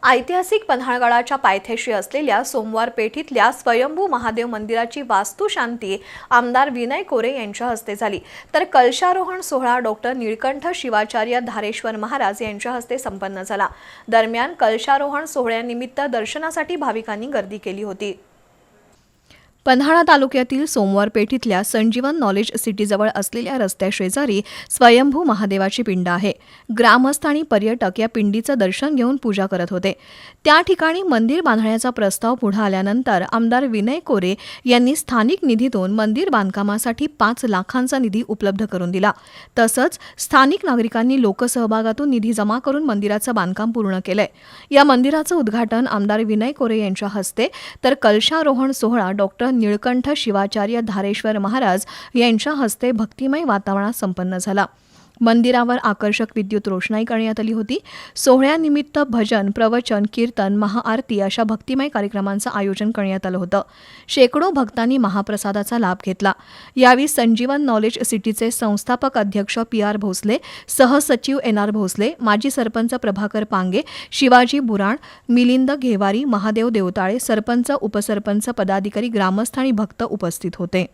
ऐतिहासिक पन्हाळगडाच्या पायथ्याशी असलेल्या सोमवार पेठीतल्या स्वयंभू महादेव मंदिराची वास्तुशांती आमदार विनय कोरे यांच्या हस्ते झाली, तर कलशारोहण सोहळा डॉक्टर निळकंठ शिवाचार्य धारेश्वर महाराज यांच्या हस्ते संपन्न झाला। दरम्यान कलशारोहण सोहळ्यानिमित्त दर्शनासाठी भाविकांनी गर्दी केली होती। पन्हाळा तालुक्यातील सोमवार पेठीतल्या संजीवन नॉलेज सिटीजवळ असलेल्या रस्त्याशेजारी स्वयंभू महादेवाची पिंड आहे। ग्रामस्थ आणि पर्यटक या पिंडीचं दर्शन घेऊन पूजा करत होते। त्या ठिकाणी मंदिर बांधण्याचा प्रस्ताव पुढे आल्यानंतर आमदार विनय कोरे यांनी स्थानिक निधीतून मंदिर बांधकामासाठी 5 लाखांचा निधी उपलब्ध करून दिला। तसंच स्थानिक नागरिकांनी लोकसहभागातून निधी जमा करून मंदिराचं बांधकाम पूर्ण केलंय। या मंदिराचं उद्घाटन आमदार विनय कोरे यांच्या हस्ते, तर कलशारोहण सोहळा डॉक्टर निळकंठ शिवाचार्य धारेश्वर महाराज यांच्या हस्ते भक्तिमय वातावरणात संपन्न झाला। मंदिरावर आकर्षक विद्युत रोषणाई करण्यात आली होती। सोहळ्यानिमित्त भजन, प्रवचन, कीर्तन, महाआरती अशा भक्तिमय कार्यक्रमांचं आयोजन करण्यात आलं होतं। शेकडो भक्तांनी महाप्रसादाचा लाभ घेतला। यावेळी संजीवन नॉलेज सिटीचे संस्थापक अध्यक्ष PR भोसले, सहसचिव NR भोसले, माजी सरपंच प्रभाकर पांगे, शिवाजी बुराण, मिलिंद घेवारी, महादेव देवताळे, सरपंच, उपसरपंच, पदाधिकारी, ग्रामस्थ आणि भक्त उपस्थित होते।